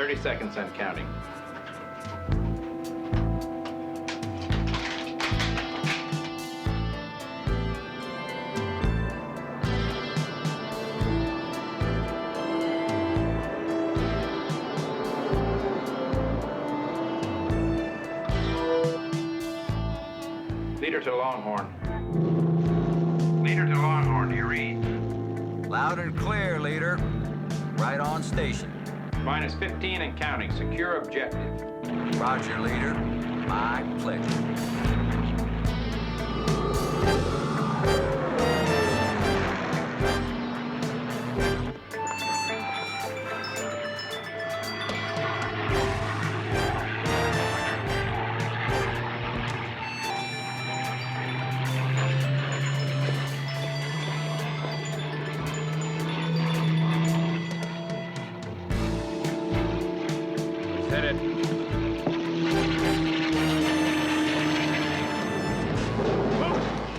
30 seconds and counting. Leader to Longhorn. Leader to Longhorn, do you read? Loud and clear, leader. Right on station. Minus 15 and counting. Secure objective. Roger, leader. My pleasure. Hit it. Move!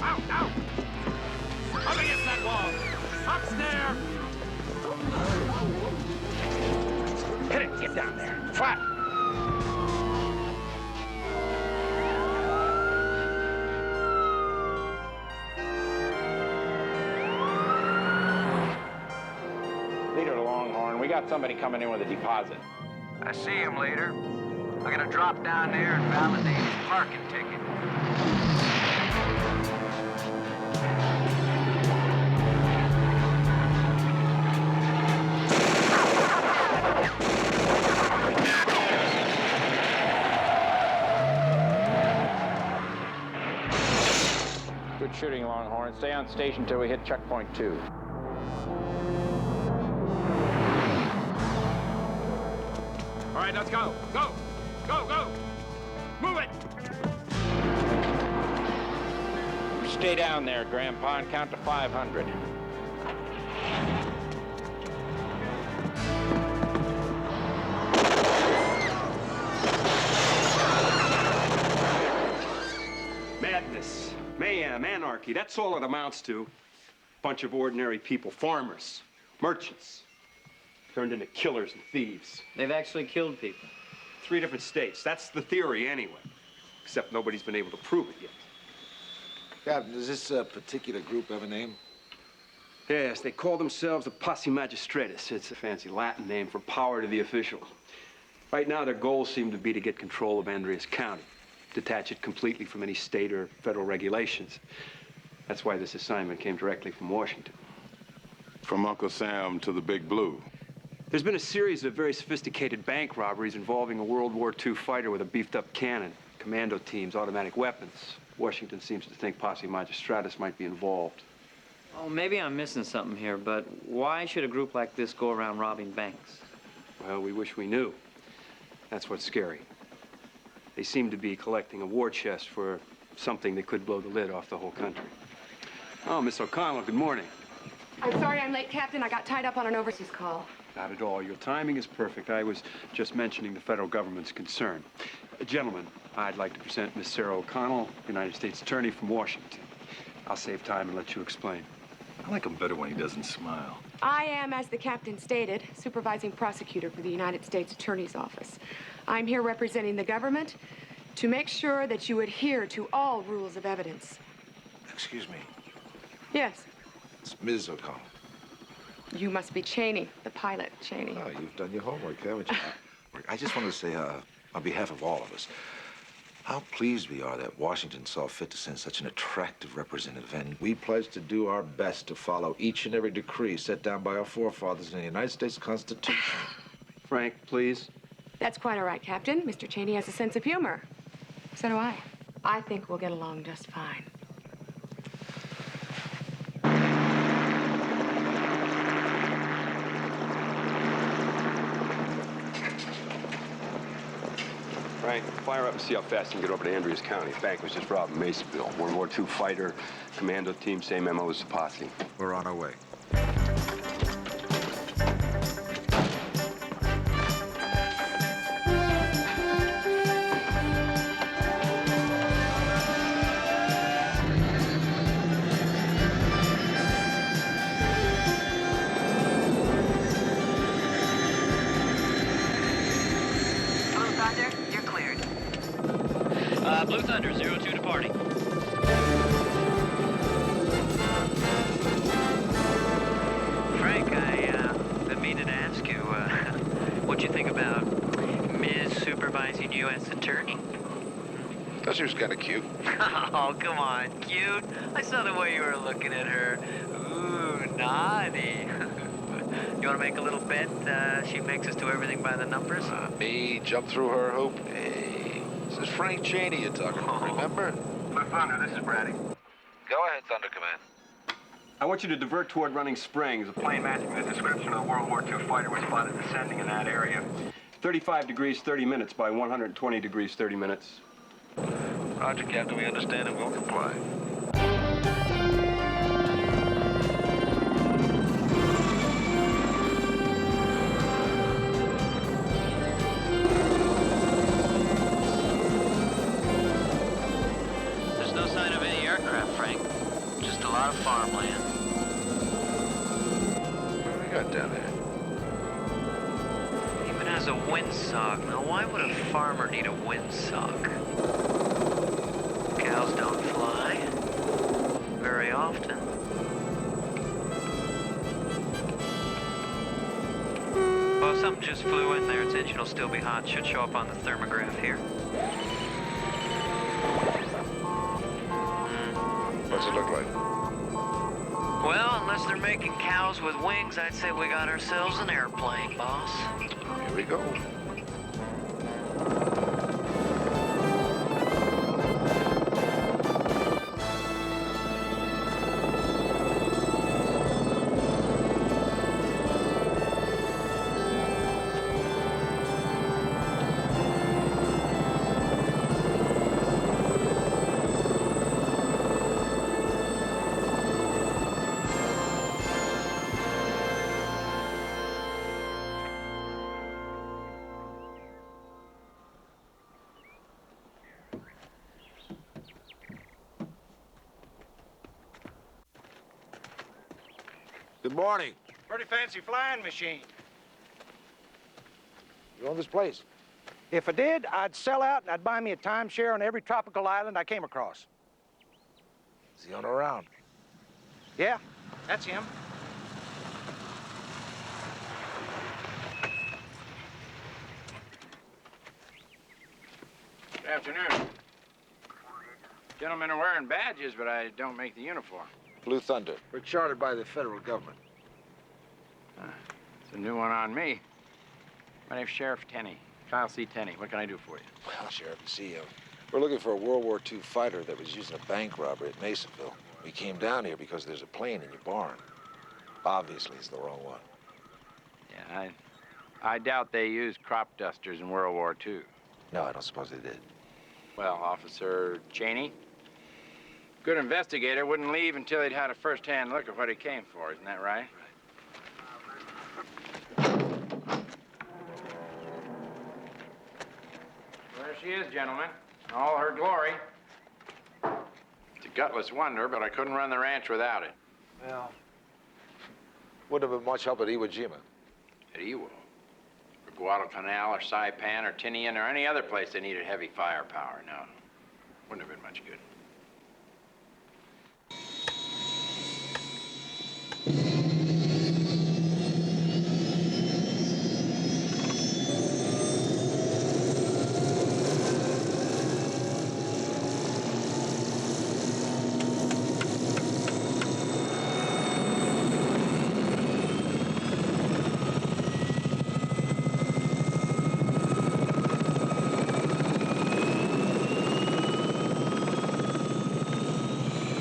Out, out! Up against that wall! Upstairs! Hit it. Get down there. Flat. Leader to Longhorn. We got somebody coming in with a deposit. I see him, leader. I'm gonna drop down there and validate his parking ticket. Good shooting, Longhorn. Stay on station till we hit checkpoint 2. All right, let's go. Go! Go, go! Move it! Stay down there, Grandpa, and count to 500. Madness, mayhem, anarchy, that's all it amounts to. Bunch of ordinary people, farmers, merchants, turned into killers and thieves. They've actually killed people. 3 different states, that's the theory anyway. Except nobody's been able to prove it yet. Captain, does this particular group have a name? Yes, they call themselves the Posse Magistratus. It's a fancy Latin name for power to the official. Right now, their goals seem to be to get control of Andreas County, detach it completely from any state or federal regulations. That's why this assignment came directly from Washington. From Uncle Sam to the Big Blue. There's been a series of very sophisticated bank robberies involving a World War II fighter with a beefed-up cannon, commando teams, automatic weapons. Washington seems to think Posse Magistratus might be involved. Oh, maybe I'm missing something here, but why should a group like this go around robbing banks? Well, we wish we knew. That's what's scary. They seem to be collecting a war chest for something that could blow the lid off the whole country. Oh, Miss O'Connell, good morning. I'm sorry I'm late, Captain. I got tied up on an overseas call. Not at all. Your timing is perfect. I was just mentioning the federal government's concern. Gentlemen, I'd like to present Miss Sarah O'Connell, United States Attorney from Washington. I'll save time and let you explain. I like him better when he doesn't smile. I am, as the captain stated, supervising prosecutor for the United States Attorney's Office. I'm here representing the government to make sure that you adhere to all rules of evidence. Excuse me. Yes, It's Ms. O'Connell. you must be Cheney, the pilot, Cheney. Oh, you've done your homework, haven't you? I just wanted to say, on behalf of all of us, how pleased we are that Washington saw fit to send such an attractive representative, and we pledge to do our best to follow each and every decree set down by our forefathers in the United States Constitution. Frank, please. That's quite all right, Captain. Mr. Cheney has a sense of humor. So do I. I think we'll get along just fine. Frank, fire up and see how fast you can get over to Andreas County. The bank was just robbed in Masonville. World War II fighter, commando team, same MO as the Posse. We're on our way. she was kind of cute. Oh, come on, cute. I saw the way you were looking at her. Ooh, naughty. You want to make a little bet she makes us do everything by the numbers? Me, jump through her hoop? Hey, this is Frank Cheney you're talking about, remember? Blue Thunder, this is Brady. Go ahead, Thunder Command. I want you to divert toward Running Springs. A plane matching the description of the World War II fighter was spotted descending in that area. 35 degrees, 30 minutes by 120 degrees, 30 minutes. Roger, Captain, we understand and will comply. There's no sign of any aircraft, Frank. Just a lot of farmland. What do we got down there? Even has a windsock. Now, why would a farmer need a windsock? Cows don't fly. Very often. Well, something just flew in there. Its engine will still be hot. Should show up on the thermograph here. What's it look like? Well, unless they're making cows with wings, I'd say we got ourselves an airplane, boss. Here we go. Good morning. Pretty fancy flying machine. You own this place? If I did, I'd sell out and I'd buy me a timeshare on every tropical island I came across. Is the owner around? Yeah, that's him. Good afternoon. Gentlemen are wearing badges, but I don't make the uniform. Blue Thunder. We're chartered by the federal government. It's a new one on me. My name's Sheriff Tenney. Kyle C. Tenney. What can I do for you? Well, Sheriff, see, we're looking for a World War II fighter that was using a bank robbery at Masonville. We came down here because there's a plane in your barn. Obviously, it's the wrong one. Yeah, I doubt they used crop dusters in World War II. No, I don't suppose they did. Well, Officer Cheney, good investigator wouldn't leave until he'd had a first-hand look at what he came for. Isn't that right? There she is, gentlemen, in all her glory. It's a gutless wonder, but I couldn't run the ranch without it. Well, wouldn't have been much help at Iwo Jima. At Iwo, or Guadalcanal, or Saipan, or Tinian, or any other place that needed heavy firepower. No, wouldn't have been much good.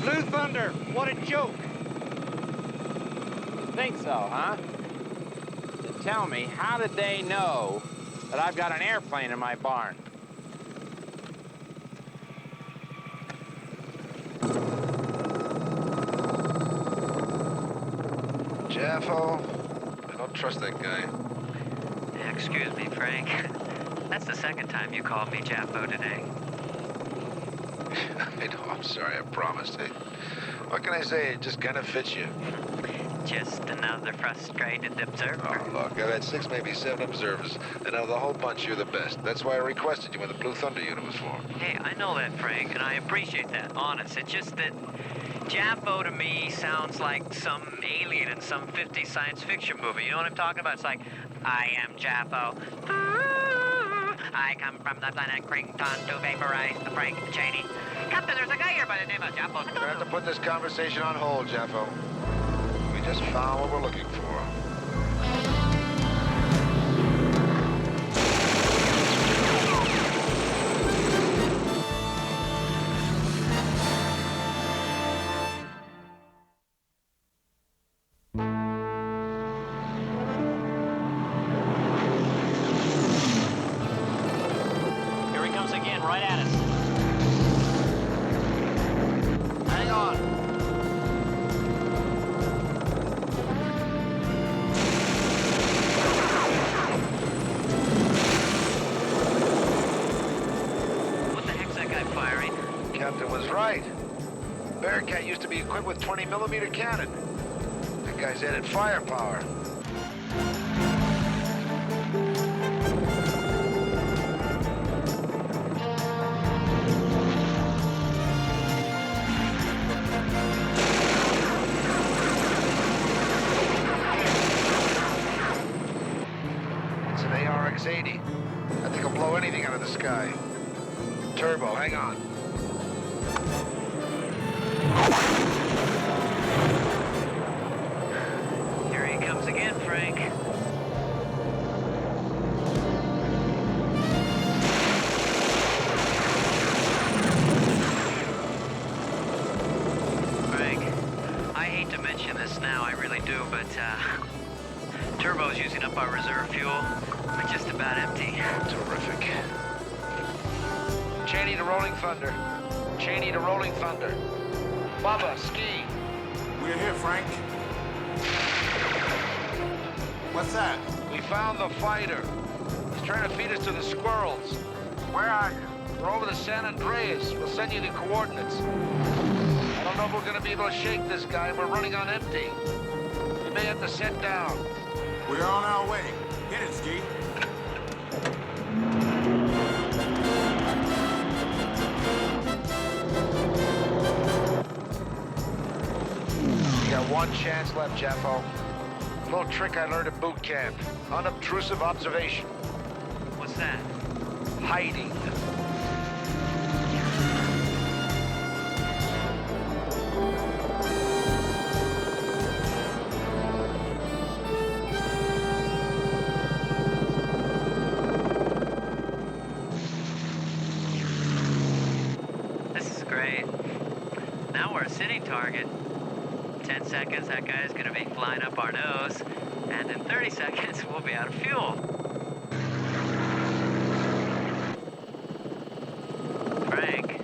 Blue Thunder, what a joke. You think so, huh? Then tell me, how did they know that I've got an airplane in my barn? Jaffo, I don't trust that guy. Excuse me, Frank. That's the second time you called me Jaffo today. I know, I'm sorry, I promised. Hey, what can I say? It just kind of fits you. Just another frustrated observer. Oh, look, I've had 6, maybe 7 observers, and out of the whole bunch, you're the best. That's why I requested you when the Blue Thunder unit was formed. Hey, I know that, Frank, and I appreciate that, honest. It's just that Jaffo to me sounds like some alien in some 50s science fiction movie. You know what I'm talking about? It's like, I am Jaffo. I come from the planet Krington to vaporize the Frank Cheney. Captain, there's a guy here by the name of Jumbo. We're gonna have to put this conversation on hold, Jeffo. We just found what we're looking for. Here he comes again, right at us. Hang on. What the heck's that guy firing? Captain was right. Bearcat used to be equipped with 20-millimeter cannon. That guy's added firepower. It's an ARX-80. I think it'll blow anything out of the sky. Turbo, hang on. Here he comes again, Frank. Frank, I hate to mention this now, I really do, but Turbo's using up our reserve fuel. We're just about empty. Terrific. Cheney to Rolling Thunder. Cheney to Rolling Thunder. Bubba, ski. We're here, Frank. What's that? We found the fighter. He's trying to feed us to the squirrels. Where are you? We're over the San Andreas. We'll send you the coordinates. I don't know if we're gonna be able to shake this guy. We're running on empty. We may have to set down. We're on our way. Hit it, Ski. You got one chance left, Jeffo. A little trick I learned at boot camp. Unobtrusive observation. What's that? Hiding. This is great. Now we're a sitting target. 10 seconds, that guy's gonna be flying up our nose. And in 30 seconds, we'll be out of fuel. Frank?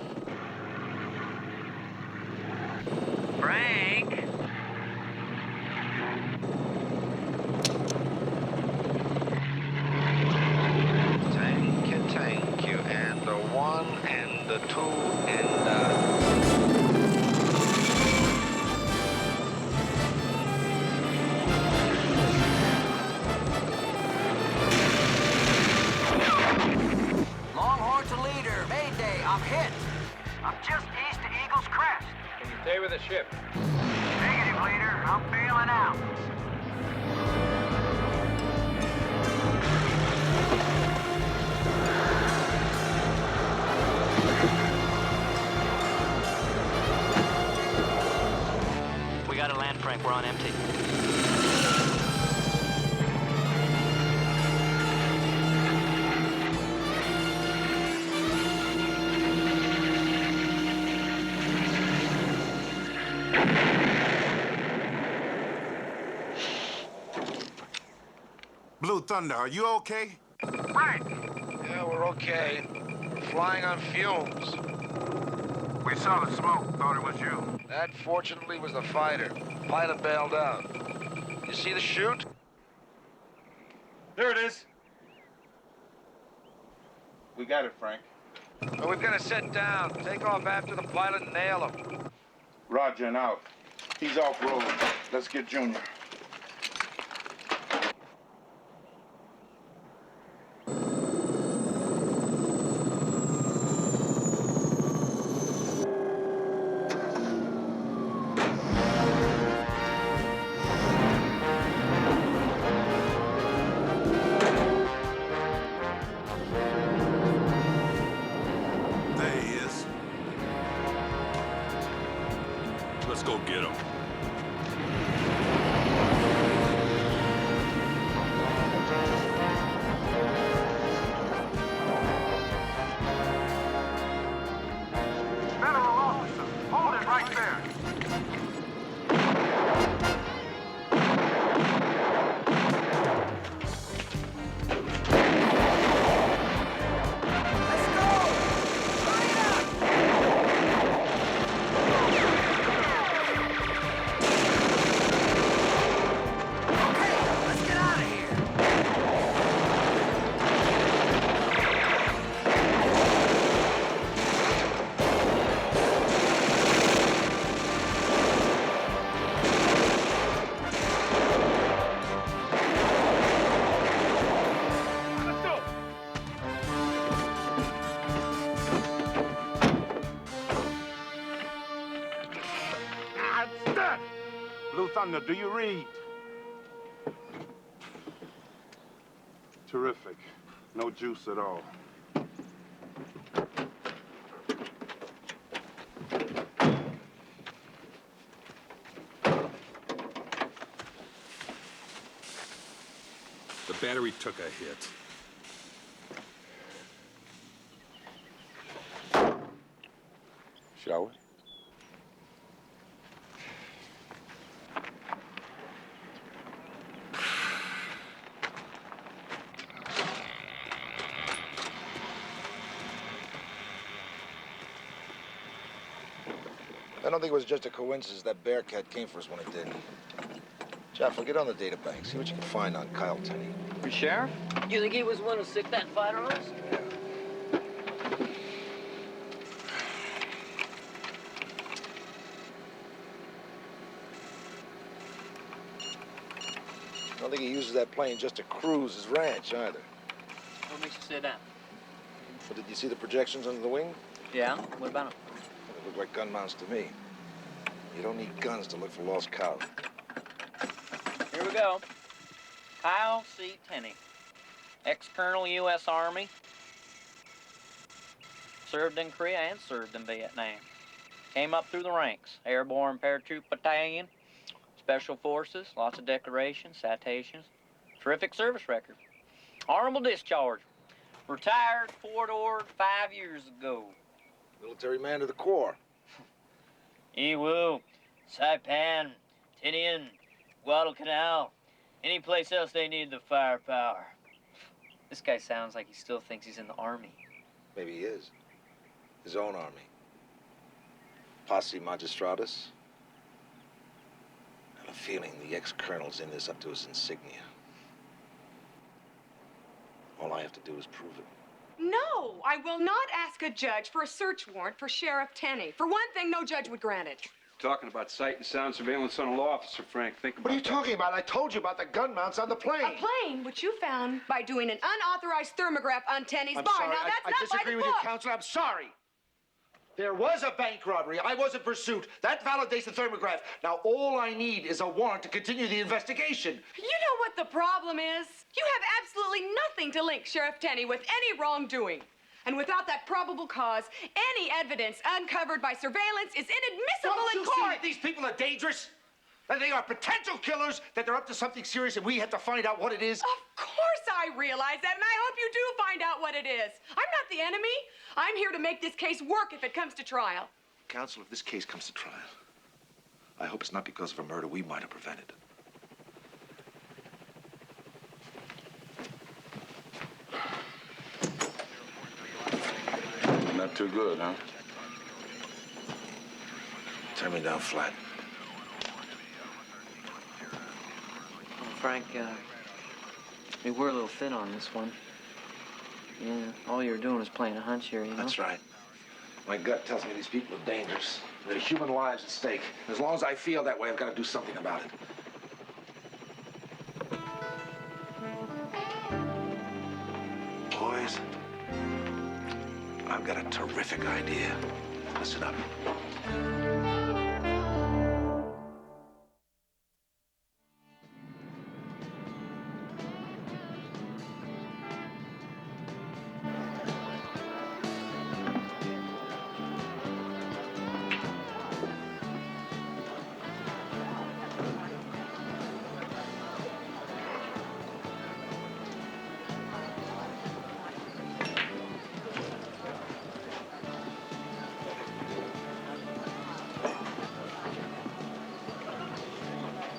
Frank? Thank you. And the one, and the two, and Longhorn to leader. Mayday, I'm hit. I'm just east of Eagle's Crest. Can you stay with the ship? Negative, leader. I'm bailing out. We gotta land, Frank. We're on empty. Blue Thunder, are you okay? Frank! yeah, we're okay. We're flying on fumes. We saw the smoke. Thought it was you. That, fortunately, was the fighter. Pilot bailed out. You see the chute? There it is. We got it, Frank. Well, we've got to set down. Take off after the pilot and nail him. Roger and out. He's off road. Let's get Junior. Let's go get him. Federal officer, hold it right there. Blue Thunder, do you read? Terrific. No juice at all. The battery took a hit. Shall we? I don't think it was just a coincidence that Bearcat came for us when it did. Jeff, we'll get on the data bank, see what you can find on Kyle Tenney. The sheriff? You think he was one who sicked that fighter on us? Yeah. I don't think he uses that plane just to cruise his ranch, either. What makes you say that? But did you see the projections under the wing? Yeah? What about him? They look like gun mounts to me. You don't need guns to look for lost cows. Here we go. Kyle C. Tenney, ex-colonel, U.S. Army. Served in Korea and served in Vietnam. Came up through the ranks. Airborne Paratroop Battalion, Special Forces, lots of decorations, citations. Terrific service record. Honorable discharge. Retired, Fort-Ord 5 years ago. Military man to the core. Iwu, Saipan, Tinian, Guadalcanal, any place else they need the firepower. This guy sounds like he still thinks he's in the army. Maybe he is. His own army. Posse Magistratus. I have a feeling the ex-colonel's in this up to his insignia. All I have to do is prove it. No, I will not ask a judge for a search warrant for Sheriff Tenney. For one thing, no judge would grant it. Talking about sight and sound surveillance on a law officer, Frank. Think about What are you talking about? I told you about the gun mounts on the plane. A plane which you found by doing an unauthorized thermograph on Tenney's I'm bar. sorry. Now, that's I not disagree by the with book. you, Counselor. I'm sorry. There was a bank robbery. I was in pursuit. That validates the thermograph. Now, all I need is a warrant to continue the investigation. You know what the problem is? You have absolutely nothing to link Sheriff Tenney with any wrongdoing. And without that probable cause, any evidence uncovered by surveillance is inadmissible Don't in you court. see that these people are dangerous? That they are potential killers, that they're up to something serious, and we have to find out what it is? Of course I realize that, and I hope you do find out what it is. I'm not the enemy. I'm here to make this case work if it comes to trial. Counsel, if this case comes to trial, I hope it's not because of a murder we might have prevented. Not too good, huh? Turn me down flat. Frank, we were a little thin on this one. Yeah, all you're doing is playing a hunch here, you know? That's right. My gut tells me these people are dangerous. There are human lives at stake. As long as I feel that way, I've got to do something about it. Boys, I've got a terrific idea. Listen up.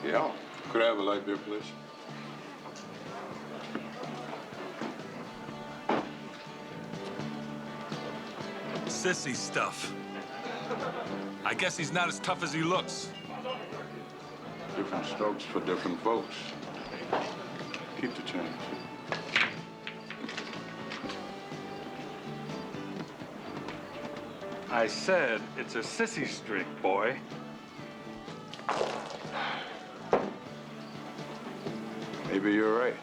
Yeah. Could I have a light beer, please? Sissy stuff. I guess he's not as tough as he looks. Different strokes for different folks. Keep the change. I said it's a sissy streak, boy. Maybe you're right.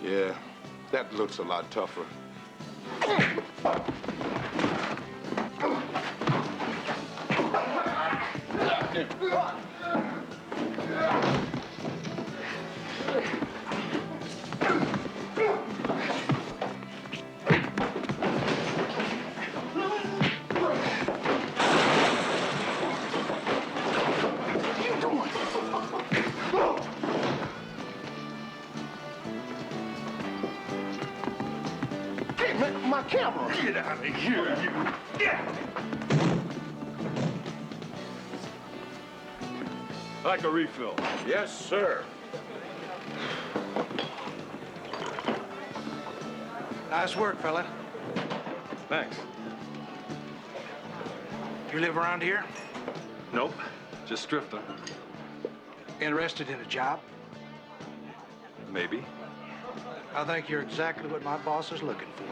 Yeah, that looks a lot tougher. My camera! Get out of here, you! Yeah! Like a refill. Yes, sir. Nice work, fella. Thanks. You live around here? Nope. Just drifting. Interested in a job? Maybe. I think you're exactly what my boss is looking for.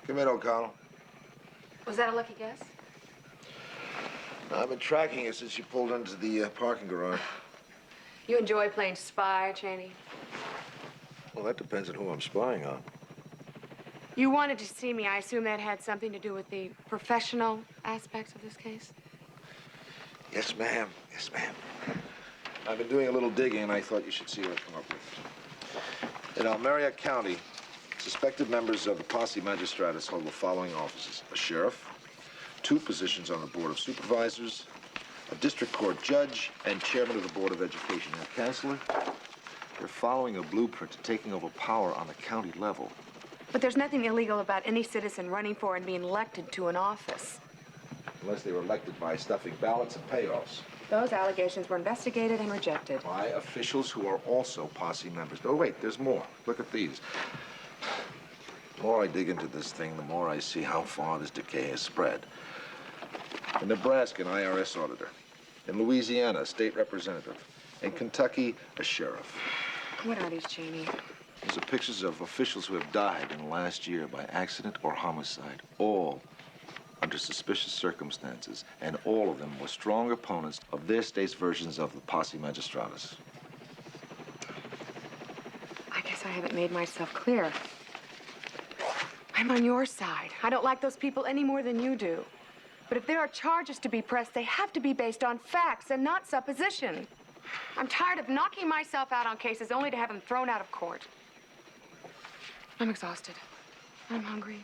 Come in, O'Connell. Was that a lucky guess? I've been tracking you since you pulled into the parking garage. You enjoy playing spy, Cheney? Well, that depends on who I'm spying on. You wanted to see me. I assume that had something to do with the professional aspects of this case? Yes, ma'am. Yes, ma'am. I've been doing a little digging, and I thought you should see what I've come up with. In Almeria County, suspected members of the posse magistratus hold the following offices: a sheriff, 2 positions on the Board of Supervisors, a district court judge, and chairman of the Board of Education. Now, Counselor, they're following a blueprint to taking over power on the county level. But there's nothing illegal about any citizen running for and being elected to an office. Unless they were elected by stuffing ballots and payoffs. Those allegations were investigated and rejected. By officials who are also posse members. Oh, wait, there's more. Look at these. The more I dig into this thing, the more I see how far this decay has spread. In Nebraska, an IRS auditor. In Louisiana, a state representative. In Kentucky, a sheriff. What are these, Cheney? These are pictures of officials who have died in the last year by accident or homicide. All under suspicious circumstances. And all of them were strong opponents of their state's versions of the posse magistratus. I guess I haven't made myself clear. I'm on your side. I don't like those people any more than you do. But if there are charges to be pressed, they have to be based on facts and not supposition. I'm tired of knocking myself out on cases only to have them thrown out of court. I'm exhausted. I'm hungry.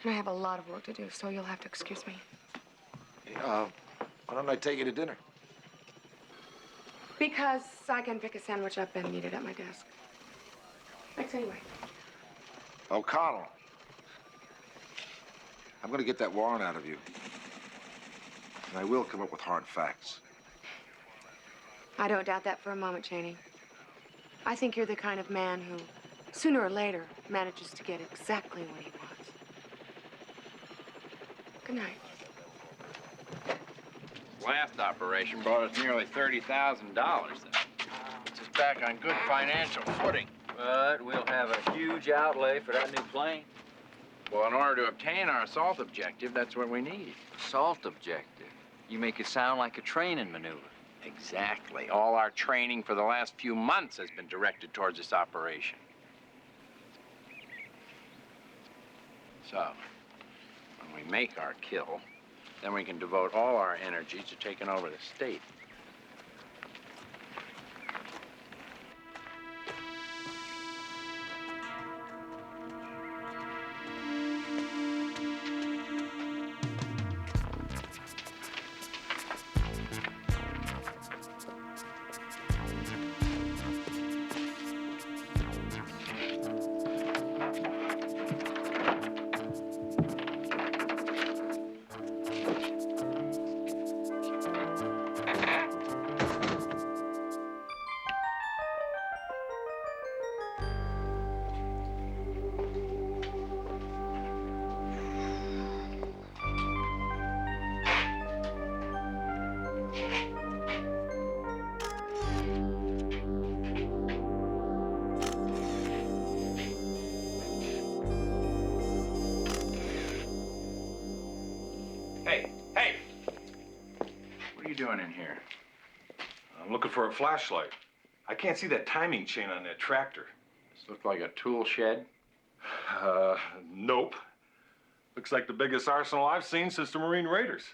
And I have a lot of work to do, so you'll have to excuse me. Why don't I take you to dinner? Because I can pick a sandwich up and eat it at my desk. Thanks anyway. O'Connell. I'm going to get that warrant out of you. And I will come up with hard facts. I don't doubt that for a moment, Cheney. I think you're the kind of man who, sooner or later, manages to get exactly what he wants. Good night. Last operation brought us nearly $30,000. Puts us back on good financial footing. But we'll have a huge outlay for that new plane. Well, in order to obtain our assault objective, that's what we need. Assault objective. You make it sound like a training maneuver. Exactly. All our training for the last few months has been directed towards this operation. So, When we make our kill, then we can devote all our energy to taking over the state. Hey! What are you doing in here? I'm looking for a flashlight. I can't see that timing chain on that tractor. This looks like a tool shed. Nope. Looks like the biggest arsenal I've seen since the Marine Raiders.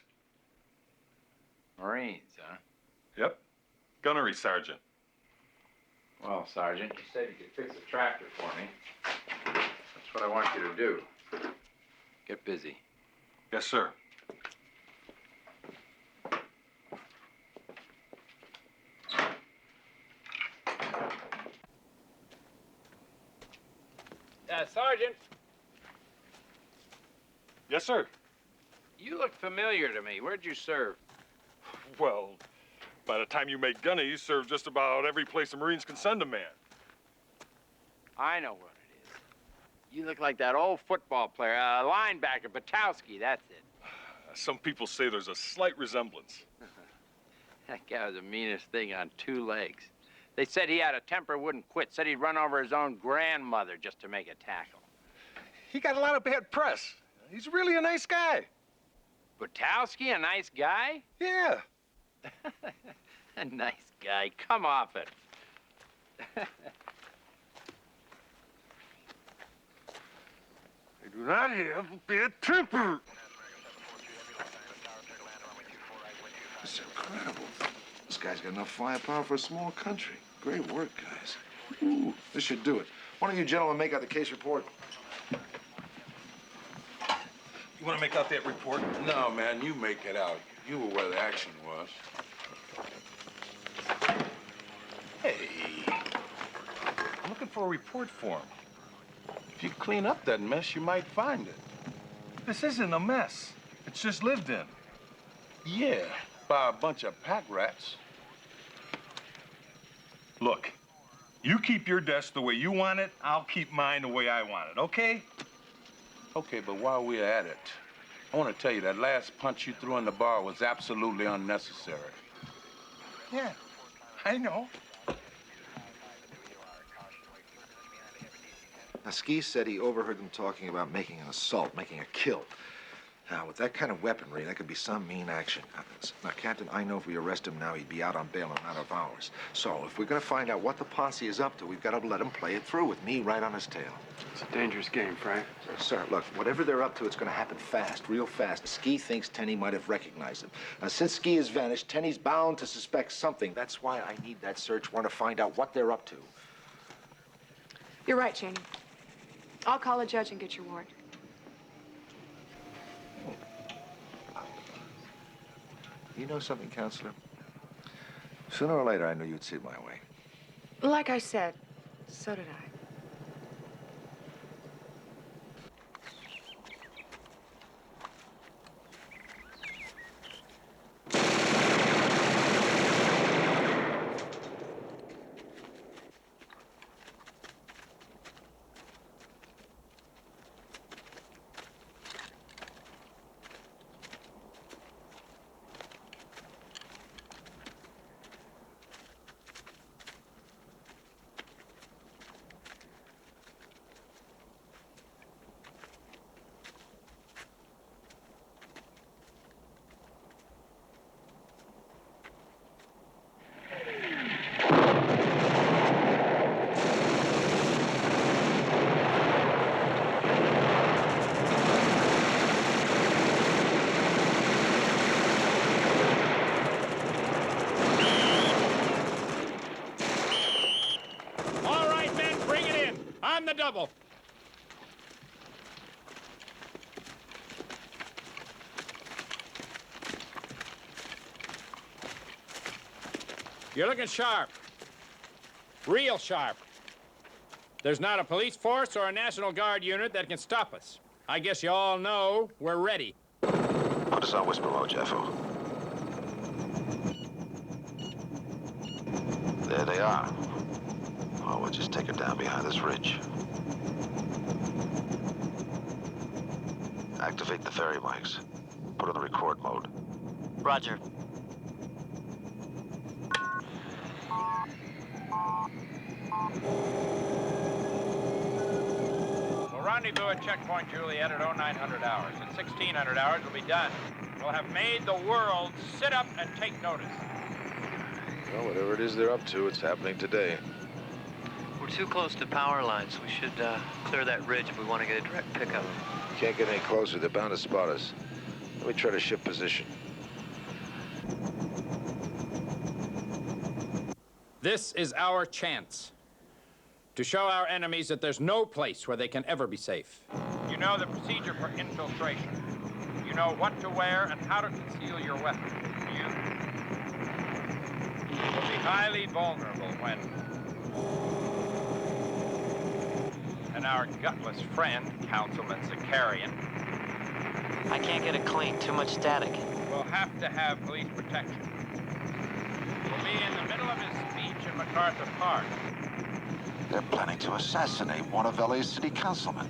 Marines, huh? Yep. Gunnery sergeant. Well, Sergeant, you said you could fix a tractor for me. That's what I want you to do. Get busy. Yes, sir. Sergeant, Yes, sir. you look familiar to me. Where'd you serve? Well, by the time you make gunny, you serve just about every place the Marines can send a man. I know what it is. You look like that old football player, linebacker, Batowski, that's it. Some people say there's a slight resemblance. That guy was the meanest thing on two legs. They said he had a temper, wouldn't quit. Said he'd run over his own grandmother just to make a tackle. He got a lot of bad press. He's really a nice guy. Batowski, a nice guy? Yeah. A nice guy. Come off it. I do not have a bad temper. It's incredible. This guy's got enough firepower for a small country. Great work, guys. Ooh, this should do it. Why don't you gentlemen make out the case report? You want to make out that report? No, man, you make it out. You were where the action was. Hey, I'm looking for a report form. If you clean up that mess, you might find it. This isn't a mess. It's just lived in. Yeah, by a bunch of pack rats. Look, you keep your desk the way you want it, I'll keep mine the way I want it, okay? Okay, but while we're at it, I want to tell you that last punch you threw in the bar was absolutely unnecessary. Yeah, I know. Now, Ski said he overheard them talking about making an assault, making a kill. Now, with that kind of weaponry, that could be some mean action. Now, Captain, I know if we arrest him now, he'd be out on bail in a matter of hours. So, if we're going to find out what the posse is up to, we've got to let him play it through with me right on his tail. It's a dangerous game, Frank. Sir, look, whatever they're up to, it's going to happen fast, real fast. Ski thinks Tenny might have recognized him. Now, since Ski has vanished, Tenny's bound to suspect something. That's why I need that search warrant to find out what they're up to. You're right, Cheney. I'll call a judge and get your warrant. You know something, Counselor? Sooner or later, I knew you'd see it my way. Like I said, so did I. trouble. You're looking sharp. Real sharp. There's not a police force or a National Guard unit that can stop us. I guess you all know we're ready. Put us on whisper mode, Jeffo. There they are. Oh, we'll just take her down behind this ridge. Activate the ferry mics. Put on the record mode. Roger. We'll rendezvous at checkpoint Juliet at 0900 hours. At 1600 hours, we'll be done. We'll have made the world sit up and take notice. Well, whatever it is they're up to, it's happening today. We're too close to power lines. We should clear that ridge if we want to get a direct pickup. Can't get any closer. They're bound to spot us. Let me try to shift position. This is our chance to show our enemies that there's no place where they can ever be safe. You know the procedure for infiltration. You know what to wear and how to conceal your weapon. You will be highly vulnerable when... And our gutless friend, Councilman Zakarian... I can't get it clean. Too much static. will have to have police protection. We'll be in the middle of his speech in MacArthur Park. They're planning to assassinate one of LA's city councilmen.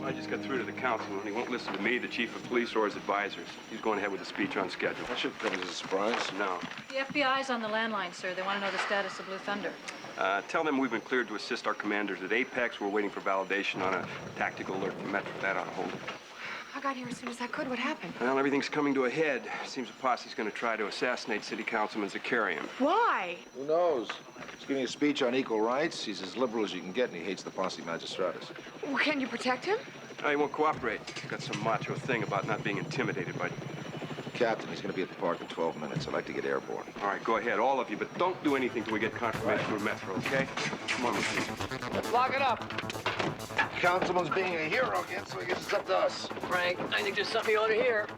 I just got through to the councilman. He won't listen to me, the chief of police, or his advisors. He's going ahead with the speech on schedule. That should come as a surprise. No. The FBI's on the landline, sir. They want to know the status of Blue Thunder. Tell them we've been cleared to assist our commanders at Apex. We're waiting for validation on a tactical alert from Metro. That ought to hold it. I got here as soon as I could. What happened? Well, everything's coming to a head. Seems a posse's going to try to assassinate City Councilman Zakarian. Why? Who knows? He's giving a speech on equal rights. He's as liberal as you can get, and he hates the posse magistratus. Well, can you protect him? No, he won't cooperate. He's got some macho thing about not being intimidated by... Captain, he's going to be at the park in 12 minutes. I'd like to get airborne. All right, go ahead, all of you, but don't do anything till we get confirmation from Metro, okay? Come on, please. Lock it up. Councilman's being a hero again, so I guess it's up to us. Frank, I think there's something you ought to hear.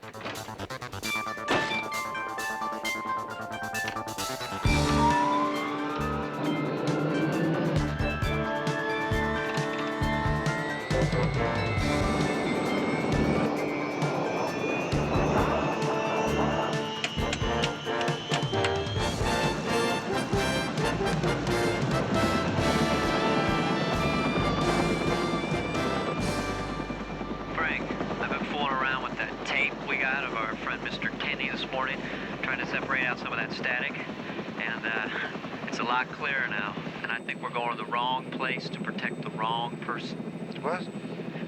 Clear now, and I think we're going to the wrong place to protect the wrong person. What?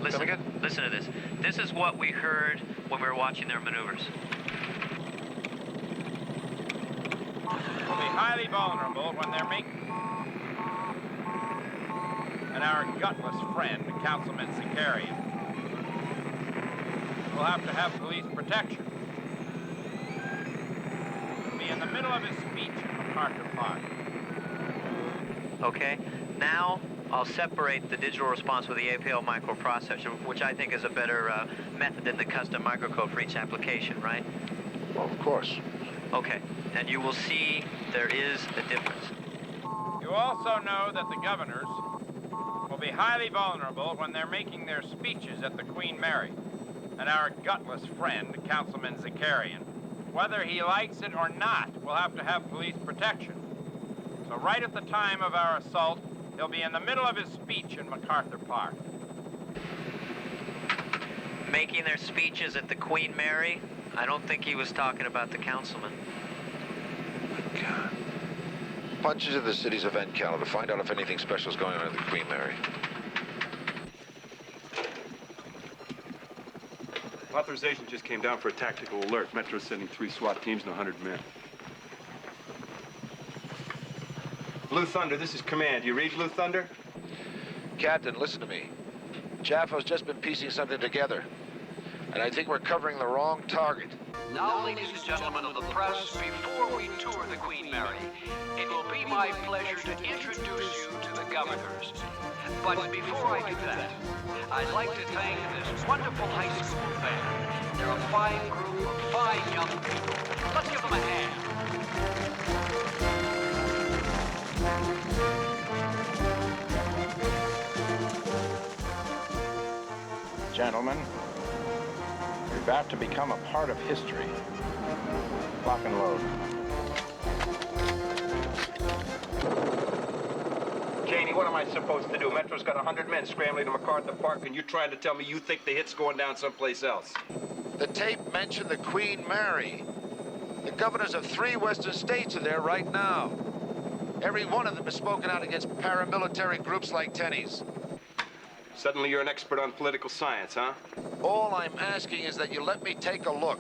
Listen, listen to this. This is what we heard when we were watching their maneuvers. Will be highly vulnerable when they're making... And our gutless friend, Councilman Zakarian, will have to have police protection. He'll be in the middle of his speech in MacArthur Park. Okay, now I'll separate the digital response with the APL microprocessor, which I think is a better method than the custom microcode for each application, right? Well, of course. Okay, and you will see there is a difference. You also know that the governors will be highly vulnerable when they're making their speeches at the Queen Mary. And our gutless friend, Councilman Zakarian, whether he likes it or not, will have to have police protection. So right at the time of our assault, he'll be in the middle of his speech in MacArthur Park. Making their speeches at the Queen Mary? I don't think he was talking about the councilman. God. Punch into the city's event calendar. Find out if anything special is going on at the Queen Mary. Authorization just came down for a tactical alert. Metro's sending 3 SWAT teams and 100 men. Blue Thunder, this is command. You read, Blue Thunder? Captain, listen to me. Jaffo's just been piecing something together. And I think we're covering the wrong target. Now, ladies and gentlemen of the press, before we tour the Queen Mary, it will be my pleasure to introduce you to the governors. But before I do that, I'd like to thank this wonderful high school band. They're a fine group of fine young people. Let's give them a hand. Gentlemen, you're about to become a part of history. Lock and load. Janie, what am I supposed to do? Metro's got 100 men scrambling to MacArthur Park, and you're trying to tell me you think the hit's going down someplace else. The tape mentioned the Queen Mary. The governors of 3 western states are there right now. Every one of them has spoken out against paramilitary groups like Tenney's. Suddenly you're an expert on political science, huh? All I'm asking is that you let me take a look.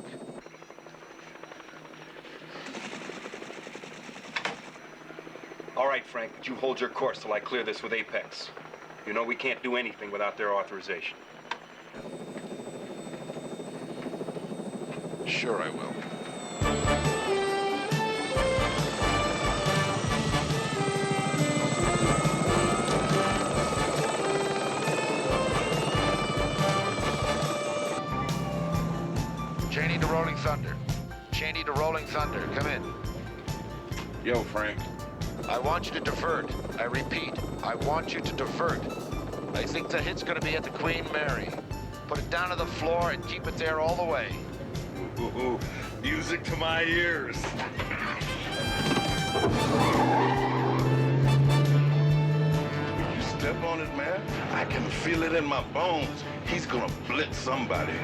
All right, Frank, but you hold your course till I clear this with Apex. You know we can't do anything without their authorization. Sure I will. Cheney to Rolling Thunder. Cheney to Rolling Thunder. Come in. Yo, Frank. I want you to divert. I repeat, I want you to divert. I think the hit's gonna be at the Queen Mary. Put it down to the floor and keep it there all the way. Ooh, music to my ears. You step on it, man. I can feel it in my bones. He's gonna blitz somebody.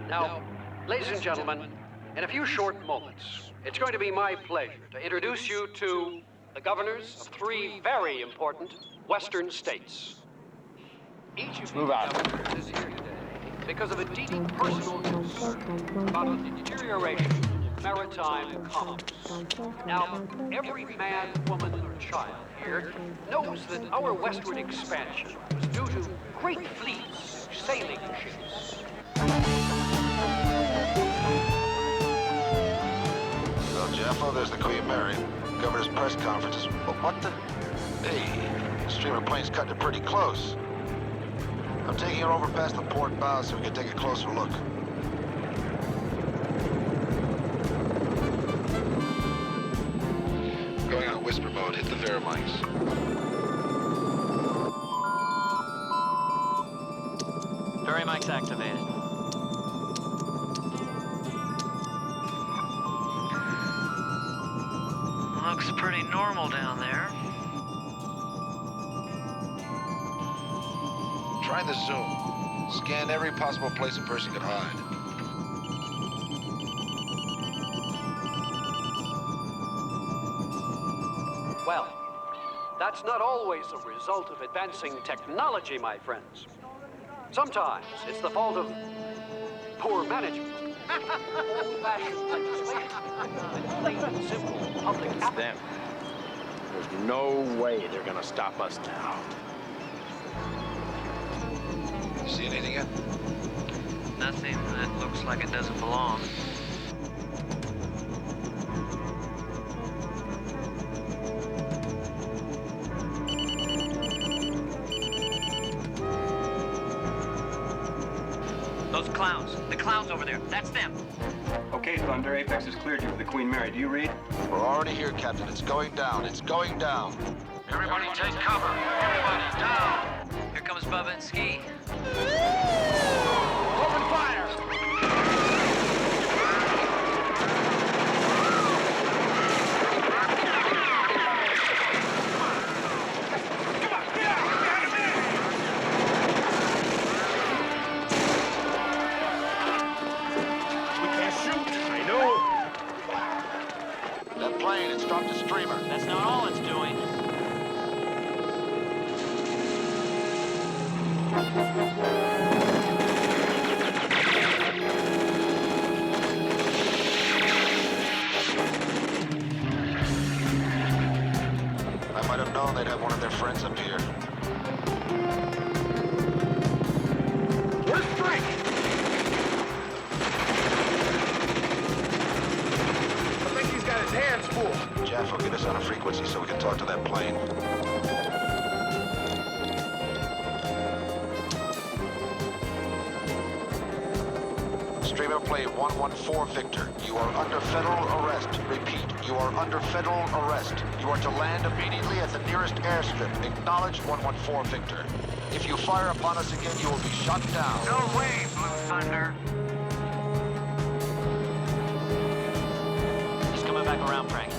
Now, ladies and gentlemen, in a few short moments, it's going to be my pleasure to introduce you to the governors of 3 very important western states. Each of these governors is here today because of a deep personal concern about the deterioration of maritime commerce. Now, every man, woman, or child here knows that our westward expansion was due to great fleets, sailing ships. Well, Jaffo, there's the Queen Mary. Governor's press conferences. Oh, what the? Hey, streamer plane's cutting it pretty close. I'm taking her over past the port bow so we can take a closer look. Going on whisper mode. Hit the Veramics. Veramics activated. Looks pretty normal down there. Try the zoom. Scan every possible place a person could hide. Well, that's not always a result of advancing technology, my friends. Sometimes it's the fault of poor management. Old-fashioned legislation. And plain and simple public It's them. There's no way they're gonna stop us now. See anything yet? Nothing that looks like it doesn't belong. Those clowns. The clowns over there. That's them. Okay, Thunder, Apex has cleared you for the Queen Mary. Do you read? We're already here, Captain. It's going down. It's going down. Everybody take cover. Everybody down. Here comes Bubba and Ski. Open fire. That plane, it's dropped a streamer. That's not all it's doing. I might have known they'd have one of their friends up here. Where's Frank? I think he's got his hands full. Jeff will get us on a frequency so we can talk to that plane. Streamer plane 114 Victor. You are under federal arrest. Repeat, you are under federal arrest. You are to land immediately at the nearest airstrip. Acknowledge 114 Victor. If you fire upon us again, you will be shot down. No way, Blue Thunder. He's coming back around, Frank.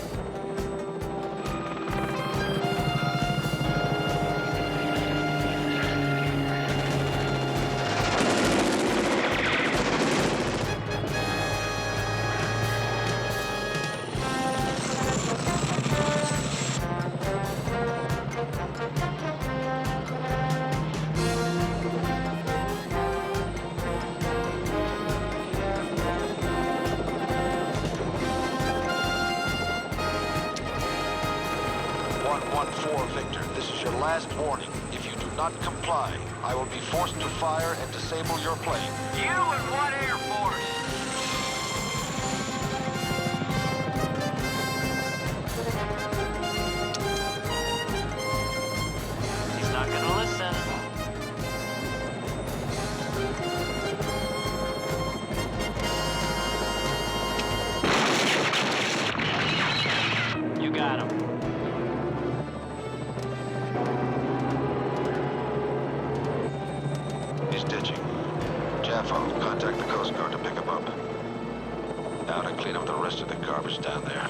Victor, this is your last warning. If you do not comply, I will be forced to fire and disable your plane. You and what Air Force? He's not gonna listen. You got him. He's ditching. Jaffo, contact the Coast Guard to pick him up. Now to clean up the rest of the garbage down there.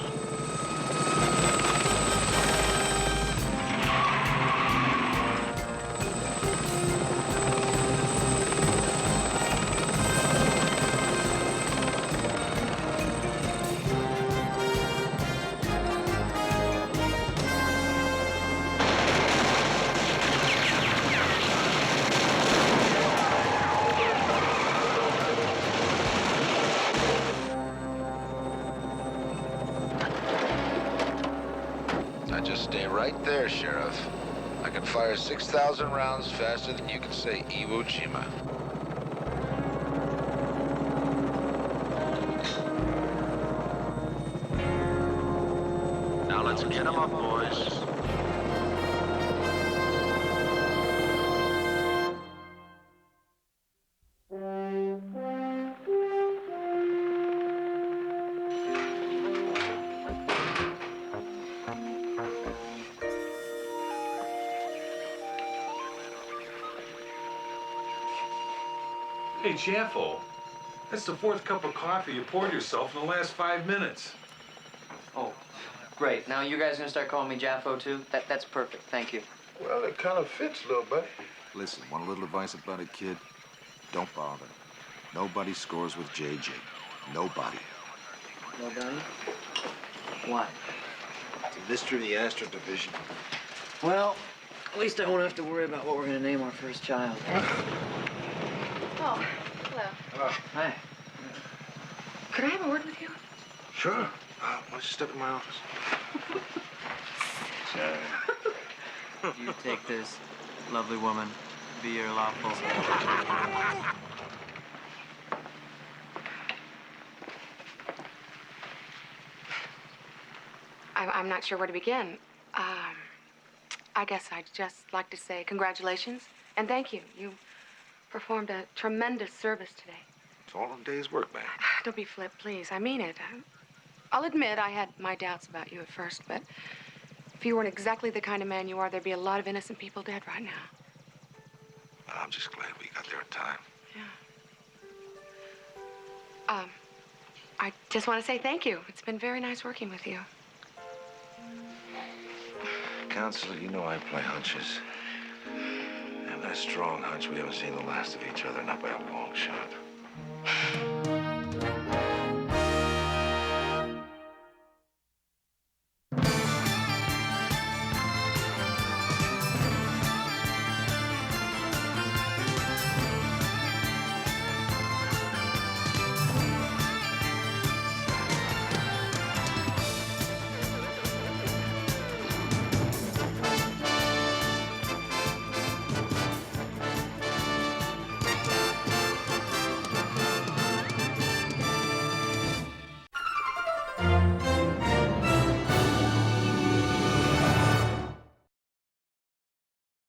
Just stay right there, Sheriff. I can fire 6,000 rounds faster than you can say Iwo Jima. Now let's get him up, boys. Hey, Jaffo, that's the fourth cup of coffee you poured yourself in the last 5 minutes. Oh, great. Now you guys gonna start calling me Jaffo too? That's perfect. Thank you. Well, it kind of fits, little buddy. Listen, want a little advice about it, kid? Don't bother. Nobody scores with JJ. Nobody. Nobody? Why? It's a mystery of the Astro Division. Well, at least I won't have to worry about what we're gonna name our first child. Oh, hello. Hi. Could I have a word with you? Sure. Why don't you step in my office? You take this, lovely woman, be your lawful. I'm not sure where to begin. I guess I'd just like to say congratulations and thank you. You performed a tremendous service today. It's all a day's work, man. Don't be flip, please. I mean it. I'll admit I had my doubts about you at first, but if you weren't exactly the kind of man you are, there'd be a lot of innocent people dead right now. I'm just glad we got there in time. Yeah. I just want to say thank you. It's been very nice working with you. Counselor, you know I play hunches. I've got a strong hunch we haven't seen the last of each other, not by a long shot.